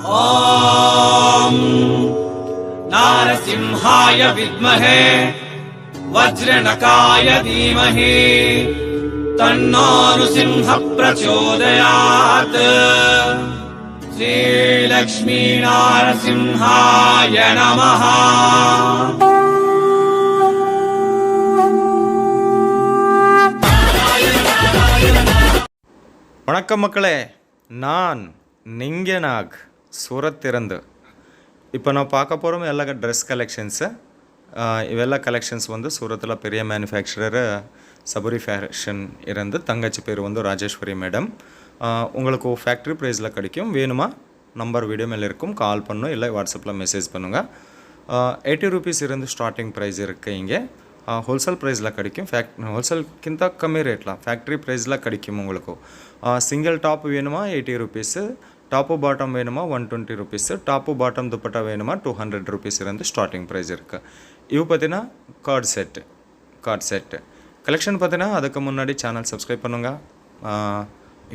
ॐ नारसिंहाय विद्महे वज्रनकाय धीमहि तन्नो नृसिंह प्रचोदयात्। श्रीलक्ष्मी नारसिंहाय नमः। வணக்கம் மக்களே, நான் நீங்கள் நாக் சூரத் இருந்து இப்போ நான் பார்க்க போகிறோம் எல்லா ட்ரெஸ் கலெக்ஷன்ஸு. இவெல்லாம் கலெக்ஷன்ஸ் வந்து சூரத்தில் பெரிய மேனுஃபேக்சரர் சபோரி ஃபேஷன் இருந்து தங்கச்சி பேர் வந்து ராஜேஸ்வரி மேடம். உங்களுக்கு ஃபேக்ட்ரி ப்ரைஸில் கிடைக்கும். வேணுமா நம்பர் வீடியோ மேலே இருக்கும், கால் பண்ணும், இல்லை வாட்ஸ்அப்பில் மெசேஜ் பண்ணுங்கள். 80 rupees இருந்து ஸ்டார்டிங் ப்ரைஸ் இருக்குது. இங்கே ஹோல்சேல் ப்ரைஸில் கிடைக்கும். ஹோல்சேல்கிಂತ ಕಮ್ಮಿ ರೇಟ್ಲ ಫ್ಯಾಕ್ಟ್ರಿ ಪ್ರೈಸ್ಲ கிடைக்கும் உங்களுக்கு. சிங்கிள் டாப் வேணுமா 80 rupees, டாப்பு பாட்டம் வேணுமா 120 rupees, டாப்பு பாட்டம் துப்பட்டா வேணுமா 200 rupees இருந்து ஸ்டார்டிங் ப்ரைஸ் இருக்குது. இவ் பார்த்தீங்கன்னா கார்ட் செட்டு கலெக்ஷன் பார்த்தீங்கன்னா அதுக்கு முன்னாடி சேனல் சப்ஸ்கிரைப் பண்ணுங்க,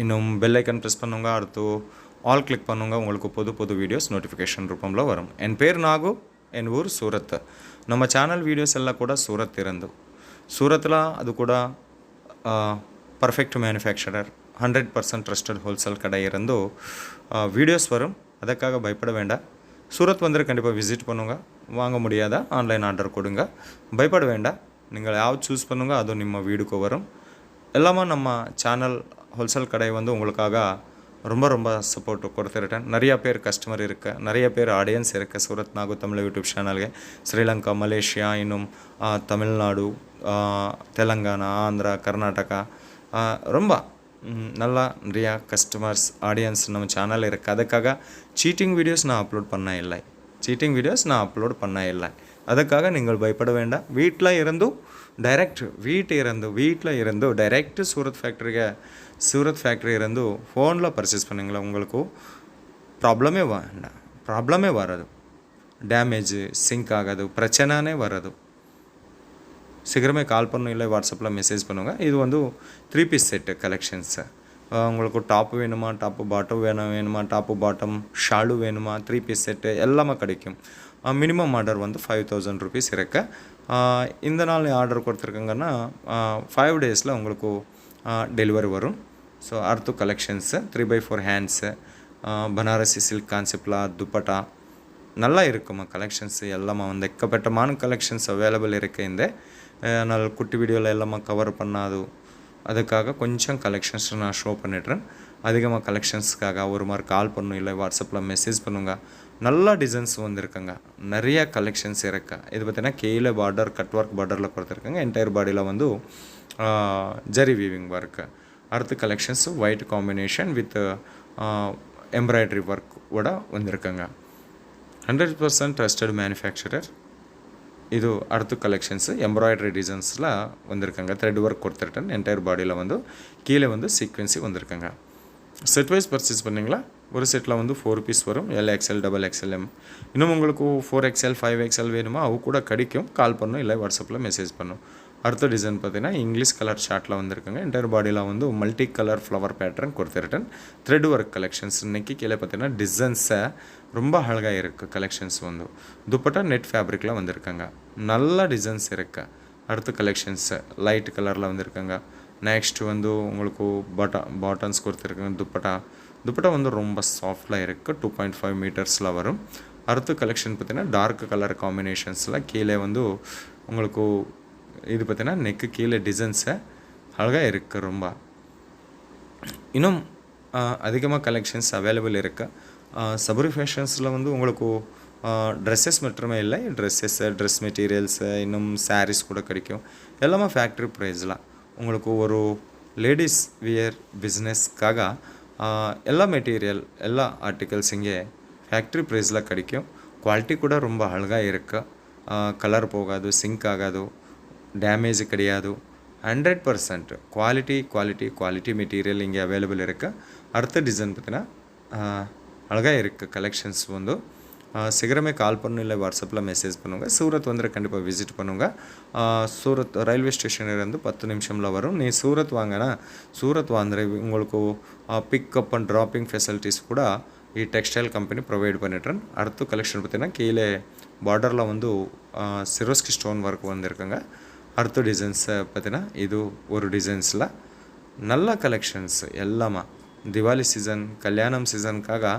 இன்னும் பெல் ஐக்கன் ப்ரெஸ் பண்ணுங்க, அடுத்து ஆல் கிளிக் பண்ணுங்க. உங்களுக்கு புது புது வீடியோஸ் நோட்டிஃபிகேஷன் ரூபంలో வரும். என் பேர் நாகு, என் ஊர் சூரத். ನಮ್ಮ ಚಾನಲ್ ವೀಡಿಯೋಸ್ ಎಲ್ಲ ಕೂಡ ಸೂರತ್ ಇರಂದು. ಸೂರತ್ಲ ಅದು ಕೂಡ ಪರ್ಫೆಕ್ಟ್ ಮ್ಯಾನುಫ್ಯಾಕ್ಚರರ್ 100% ட்ரஸ்டட் ஹோல்சேல் கடை இருந்து வீடியோஸ் வரும். அதுக்காக பயப்பட வேண்டாம். சூரத் வந்து கண்டிப்பாக விசிட் பண்ணுங்க. வாங்க முடியாதா ஆன்லைன் ஆர்டர் கொடுங்க, பயப்பட வேண்டாம். நீங்கள் யாவது சூஸ் பண்ணுங்க, அது நம்ம வீடுக்கு வரும். எல்லாமே நம்ம சேனல் ஹோல்சேல் கடை வந்து உங்களுக்காக ரொம்ப ரொம்ப சப்போர்ட் கொடுத்துருட்டேன். நிறைய பேர் கஸ்டமர் இருக்குது, நிறைய பேர் ஆடியன்ஸ் இருக்குது சூரத் நாகு தமிழ் யூடியூப் சேனಲ್ಗೆ. ಶ್ರೀಲಂಕಾ, ಮಲೇಷಿಯಾ, இன்னும் தமிழ்நாடு, தெலங்கானா, ஆந்திரா, கர்நாடகா ரொம்ப நல்லா நிறைய கஸ்டமர்ஸ் ஆடியன்ஸ் நம்ம சேனல் இருக்குது. அதுக்காக சீட்டிங் வீடியோஸ் நான் அப்லோட் பண்ண இல்லை. அதுக்காக நீங்கள் பயப்பட வேண்டாம். வீட்டில் இருந்து டைரெக்ட் சூரத் ಫ್ಯಾಕ್ಟ್ರಿ ಇರಂದು ಫೋನ್ಲ ಪರ್ಚೇಸ್ பண்ணிங்களா உங்களுக்கு ப்ராப்ளமே வராது. டேமேஜ் சிங்க் ஆகாது, பிரச்சனைனே வராது. சீக்கிரமே கால் பண்ணும், இல்லை வாட்ஸ்அப்பில் மெசேஜ் பண்ணுங்க. இது வந்து 3 piece செட்டு கலெக்ஷன்ஸு. உங்களுக்கு டாப்பு வேணுமா, டாப்பு பாட்டம் வேணுமா, டாப்பு பாட்டம் ஷாலு வேணுமா, 3 piece செட்டு எல்லாமே கிடைக்கும். மினிமம் ஆர்டர் வந்து 5000 rupees இருக்கு. இந்த நாள் ஆர்டர் கொடுத்துருக்கங்கன்னா 5 daysல உங்களுக்கு டெலிவரி வரும். ஸோ அடுத்து collections 3x4 hands, Banarasi silk கான்செப்டில் துப்பட்டா நல்லா இருக்குமா கலெக்ஷன்ஸு. எல்லாமே வந்து எக்கப்பட்டமான கலெக்ஷன்ஸ் அவைலபிள் இருக்குது. இந்த நான் குட்டி வீடியோவில் எல்லாமே கவர் பண்ணாது. அதுக்காக கொஞ்சம் கலெக்ஷன்ஸ் நான் ஷோ பண்ணிடுறேன். அதிகமாக கலெக்ஷன்ஸ்க்காக ஒரு மாதிரி கால் பண்ணும், இல்லை வாட்ஸ்அப்பில் மெசேஜ் பண்ணுங்க. நல்லா டிசைன்ஸ் வந்துருக்குங்க, நிறைய கலெக்ஷன்ஸ் இருக்கு. இது பார்த்தீங்கன்னா கீழே பார்டர் கட் ஒர்க் பார்டரில் கொடுத்துருக்காங்க. என்டையர் பாடியில் வந்து ஜரி வீவிங் ஒர்க்கு. அடுத்த collections white combination with embroidery work கூட வந்திருக்குங்க. 100% ட்ரஸ்டட் மேனுஃபேக்சரர். இது அடுத்த கலெக்ஷன்ஸு எம்ப்ராய்டரி டிசைன்ஸில் வந்திருக்காங்க. த்ரெட் ஒர்க் கொடுத்துருக்கேன். என்டையர் பாடியில் வந்து கீழே வந்து சீக்வென்ஸி வந்திருக்காங்க. செட் வைஸ் பர்ச்சேஸ் பண்ணிங்களா ஒரு செட்டில் வந்து 4 piece வரும். LXL, XXL. இன்னும் உங்களுக்கு 4XL, 5XL வேணுமா அவு கூட கிடைக்கும். கால் பண்ணும், இல்லை வாட்ஸ்அப்பில் மெசேஜ் பண்ணும். அடுத்த டிசைன் பார்த்தீங்கன்னா இங்கிலீஷ் கலர் ஷார்ட்டில் வந்திருக்காங்க. என்டையர் பாடியில் வந்து மல்டி கலர் ஃப்ளவர் பேட்டர்ன் கொடுத்துருட்டேன். Thread work collections. இன்றைக்கி கீழே பார்த்தீங்கன்னா டிசைன்ஸை ரொம்ப அழகாக இருக்குது. கலெக்ஷன்ஸ் வந்து துப்பட்டா நெட் ஃபேப்ரிக்கில் வந்திருக்காங்க. நல்ல டிசைன்ஸ் இருக்குது. அடுத்த கலெக்ஷன்ஸு லைட் கலரில் வந்திருக்காங்க. நெக்ஸ்ட் வந்து உங்களுக்கு பாட்டன்ஸ் கொடுத்துருக்காங்க. துப்பட்டா வந்து ரொம்ப சாஃப்டாக இருக்குது. 2.5 மீட்டர்ஸில் வரும். அடுத்த கலெக்ஷன் பார்த்தீங்கன்னா டார்க் கலர் காம்பினேஷன்ஸில் கீழே வந்து உங்களுக்கு இது பார்த்தீங்கன்னா நெக்கு கீழே டிசைன்ஸை அழகாக இருக்குது. ரொம்ப இன்னும் அதிகமாக கலெக்ஷன்ஸ் அவைலபிள் இருக்குது. சபோரி ஃபேஷன்ஸில் வந்து உங்களுக்கு ட்ரெஸ்ஸஸ் மட்டுமே இல்லை, ட்ரெஸ் மெட்டீரியல்ஸு, இன்னும் சாரீஸ் கூட கிடைக்கும். எல்லாமே ஃபேக்ட்ரி ப்ரைஸில் உங்களுக்கு ஒரு லேடிஸ் வியர் பிஸ்னஸ்க்காக ಎಲ್ಲ மெட்டீரியல் எல்லா ஆர்டிகல்ஸ் இங்கே ஃபேக்ட்ரி ப்ரைஸில் கிடைக்கும். குவாலிட்டி கூட ரொம்ப அழகாக இருக்குது. கலர் போகாது, சிங்க் ஆகாது, டேமேஜ் கிடையாது. 100% குவாலிட்டி மெட்டீரியல் இங்கே அவைலபிள் இருக்குது. அடுத்த டிசைன் பார்த்தீங்கன்னா அழகாக இருக்குது. கலெக்ஷன்ஸ் வந்து சீக்கிரமே கால் பண்ணணும், இல்லை வாட்ஸ்அப்பில் மெசேஜ் பண்ணுங்க. சூரத் வந்து கண்டிப்பாக விசிட் பண்ணுங்க. சூரத் ரயில்வே ஸ்டேஷன்லேருந்து 10 நிமிஷமில் வரும். நீ சூரத் வாங்கினா சூரத் வாங்குற உங்களுக்கு பிக்கப் அண்ட் ட்ராப்பிங் ஃபெசிலிட்டிஸ் கூட டெக்ஸ்டைல் கம்பெனி ப்ரொவைட் பண்ணிட்டுறேன். அடுத்து கலெக்ஷன் பார்த்தீங்கன்னா கீழே பார்டரில் வந்து சிரோஸ்கி ஸ்டோன் ஒர்க் வந்திருக்குங்க. அடுத்த டிசைன்ஸை பார்த்தீங்கன்னா இது ஒரு டிசைன்ஸில் நல்ல கலெக்ஷன்ஸ் எல்லாமா திவாலி சீசன் கல்யாணம் சீசனுக்காக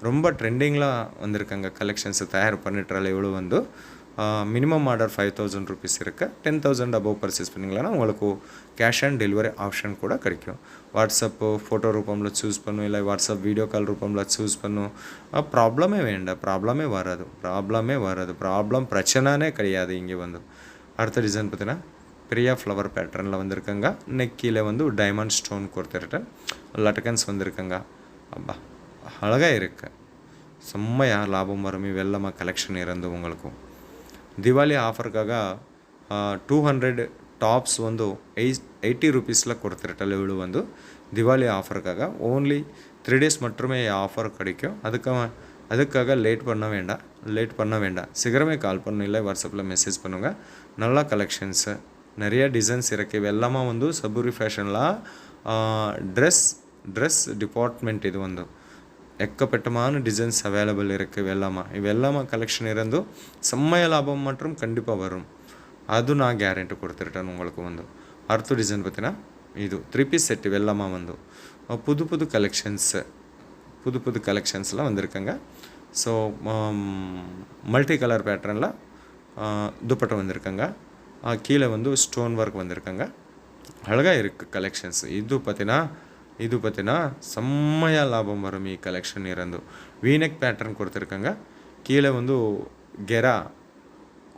ரொம்ப ட்ரெண்டிங்கில் வந்திருக்காங்க. கலெக்ஷன்ஸை தயார் பண்ணிட்டுறால இவ்வளோ வந்து மினிமம் ஆர்டர் 5000 ருபீஸ் இருக்குது. 10,000 அபவ் பர்ச்சேஸ் பண்ணிங்களா உங்களுக்கு கேஷ் ஆன் டெலிவரி ஆப்ஷன் கூட கிடைக்கும். வாட்ஸ்அப்பு ஃபோட்டோ ரூபம்ல சூஸ் பண்ணும், இல்லை வாட்ஸ்அப் வீடியோ கால் ரூபம்ல சூஸ் பண்ணும். ப்ராப்ளமே வேண்டாம், ப்ராப்ளமே வராது, பிரச்சனைனே கிடையாது இங்கே வந்து. அடுத்த டிசைன் பார்த்தீங்கன்னா பெரிய ஃப்ளவர் பேட்டர்னில் வந்திருக்குங்க. நெக்கியில் வந்து டைமண்ட் ஸ்டோன் கொடுத்துருட்டேன், லட்டகன்ஸ் வந்திருக்குங்க. அப்பா அழகாக இருக்கு, செம்மையாக லாபம் வரும் இவெல்லாமா கலெக்ஷன் இருந்து உங்களுக்கும். திவாலி ஆஃபருக்காக 200 ಟಾಪ್ಸ್ ಒಂದು 80 ರುಪೀஸில் கொடுத்துருட்டல இவ்வளோ வந்து திவாலி ஆஃபருக்காக ஓன்லி 3 days மட்டுமே ஆஃபர் கிடைக்கும். அதுக்காக லேட் பண்ண வேண்டாம், சீக்கிரமே கால் பண்ணணும், இல்லை வாட்ஸ்அப்பில் மெசேஜ் பண்ணுங்க. நல்ல கலெக்ஷன்ஸு நிறைய டிசைன்ஸ் இருக்குது. இವೆಲ್ಲமா வந்து சபூரி ஃபேஷனில் ட்ரெஸ் டிபார்ட்மெண்ட் இது வந்து எக்கப்பட்டமான டிசைன்ஸ் அவைலபிள் இருக்குது. இವೆಲ್ಲமா கலெக்ஷன் இருந்து செம்மைய லாபம் மற்றும் கண்டிப்பாக வரும், அது நான் கேரண்டி கொடுத்துருட்டேன் உங்களுக்கு வந்து. அடுத்த டிசைன் பார்த்தீங்கன்னா இது 3 பீஸ் செட் இವೆಲ್ಲமா வந்து புது கலெக்ஷன்ஸ்லாம் வந்திருக்குங்க. ஸோ மல்டி கலர் பேட்டர்னில் துப்பட்டை வந்திருக்குங்க. கீழே வந்து ஸ்டோன் ஒர்க் வந்திருக்குங்க. அழகாக இருக்குது கலெக்ஷன்ஸ். இது பார்த்தீங்கன்னா செம்மையாக லாபம் வரும் ಈ கலெக்ஷன் இருந்து. வீனெக் பேட்டர்ன் கொடுத்துருக்காங்க. கீழே வந்து கெரா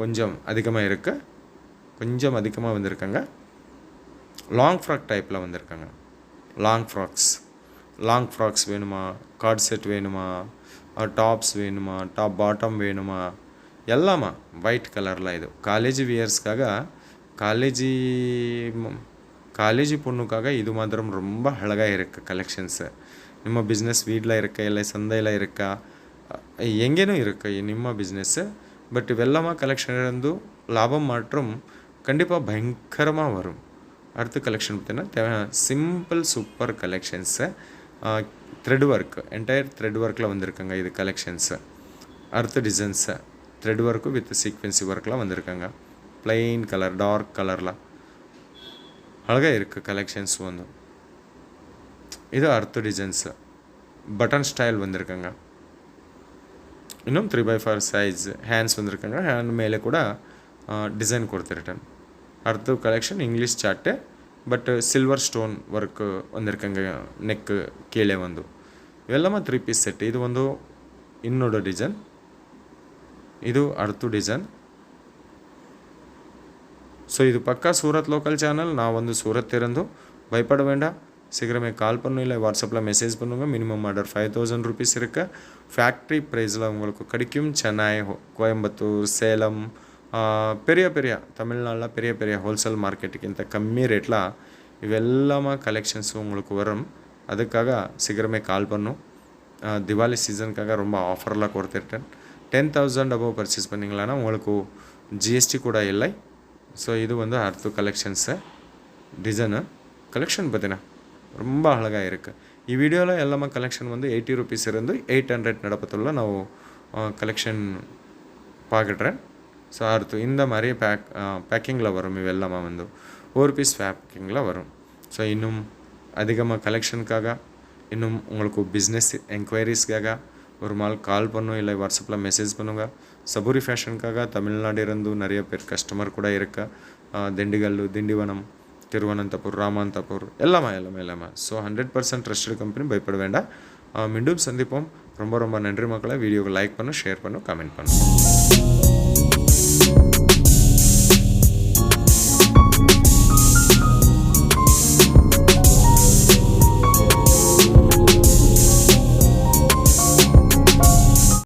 கொஞ்சம் அதிகமாக வந்திருக்காங்க. லாங் ஃப்ராக் டைப்பில் வந்திருக்காங்க. லாங் ஃப்ராக்ஸ் வேணுமா, கார்ட் செட் வேணுமா, டாப்ஸ் வேணுமா, டாப் பாட்டம் வேணுமா, எல்லாமா ஒயிட் கலரில் இது காலேஜ் வியர்ஸ்க்காக காலேஜி பொண்ணுக்காக இது மாத்திரம் ரொம்ப அழகாக இருக்குது கலெக்ஷன்ஸு. ನಿಮ್ಮ ಬಿಸ್ನೆಸ್ வீட்டில் இருக்கா, இல்லை சந்தையில் இருக்கா, எங்கேனும் இருக்குது ನಿಮ್ಮ பிஸ்னஸ்ஸு. பட் இவெல்லாமா கலெக்ஷன் இருந்து லாபம் மற்றும் கண்டிப்பாக பயங்கரமாக வரும். அடுத்த கலெக்ஷன் பார்த்தீங்கன்னா simple super collections. Thread work entire thread ஒர்க்கில் வந்திருக்காங்க இது கலெக்ஷன்ஸு. அடுத்த டிசைன்ஸு த்ரெட் ஒர்க்கு வித் சீக்வென்சி ஒர்க்கில் வந்திருக்காங்க. ப்ளைன் கலர் டார்க் கலரில் அழகாக இருக்குது கலெக்ஷன்ஸ் வந்து. இது அடுத்த டிசைன்ஸு பட்டன் ஸ்டைல் வந்திருக்காங்க. இன்னும் 3/4 சைஸ் ஹேண்ட்ஸ் வந்திருக்காங்க. ஹேண்ட் மேலே கூட டிசைன் கொடுத்துருட்டேன். அடுத்த collection English chart but silver stone work வந்திருக்காங்க நெக்கு கீழே வந்து. இವೆಲ್ಲமா 3 பீஸ் செட். இது வந்து இன்னொரு டிசைன், ಇದು அடுத்த டிசைன். ஸோ இது பக்கா சூரத் லோக்கல் சேனல். நான் வந்து சூரத் இருந்து பயப்பட வேண்டாம், சீக்கிரமே கால் பண்ணும், இல்லை வாட்ஸ்அப்பில் மெசேஜ் பண்ணுங்க. மினிமம் ஆர்டர் 5000 ருபீஸ் இருக்குது. ஃபேக்ட்ரி ப்ரைஸில் உங்களுக்கு கிடைக்கும். சென்னை, கோயம்புத்தூர், சேலம், பெரிய தமிழ்நாட்டில் பெரிய ஹோல்சேல் மார்க்கெட்டுக்கிಂತ கம்மி ரேட்டில் இவெல்லாமா கலெக்ஷன்ஸ் உங்களுக்கு வரும். அதுக்காக சீக்கிரமே கால் பண்ணும். திவாலி சீசனுக்காக ரொம்ப ஆஃபர்லாம் கொடுத்துருட்டேன். 10,000 அபவ் பர்ச்சேஸ் பண்ணிங்களான்னா உங்களுக்கு ஜிஎஸ்டி கூட இல்லை. ஸோ இது வந்து அடுத்த கலெக்ஷன்ஸு டிசைனு கலெக்ஷன் பார்த்தீங்கன்னா ரொம்ப அழகாக இருக்குது. ಈ ವಿಡಿಯೋவில் எல்லாமே கலெக்ஷன் வந்து 80 ருபீஸ் இருந்து 800 நடப்பத்துள்ள ನಾವು கலெக்ஷன் பார்க்குறேன். ஸோ அடுத்து இந்த மாதிரி பேக்கிங்கில் வரும். இவெல்லாமா வந்து 1 பீஸ் பேக்கிங்கில் வரும். ஸோ இன்னும் அதிகமாக கலெக்ஷனுக்காக இன்னும் உங்களுக்கு பிஸ்னஸ் என்கொயரிஸ்க்காக ஒரு நாள் கால் பண்ணும், இல்லை வாட்ஸ்அப்பில் மெசேஜ் பண்ணுங்க. சபூரி ஃபேஷனுக்காக தமிழ்நாடு இருந்து நிறைய பேர் கஸ்டமர் கூட இருக்கா. திண்டிகல், திண்டிவனம், திருவனந்தபுரம், ராமாந்தபுரம் எல்லாமே. ஸோ 100% ட்ரஸ்டட் கம்பெனி, பயப்பட வேண்டாம். மீண்டும் சந்திப்போம். ரொம்ப நன்றி மக்களை. வீடியோவை லைக் பண்ணும், ஷேர் பண்ணும், கமெண்ட் பண்ணும்.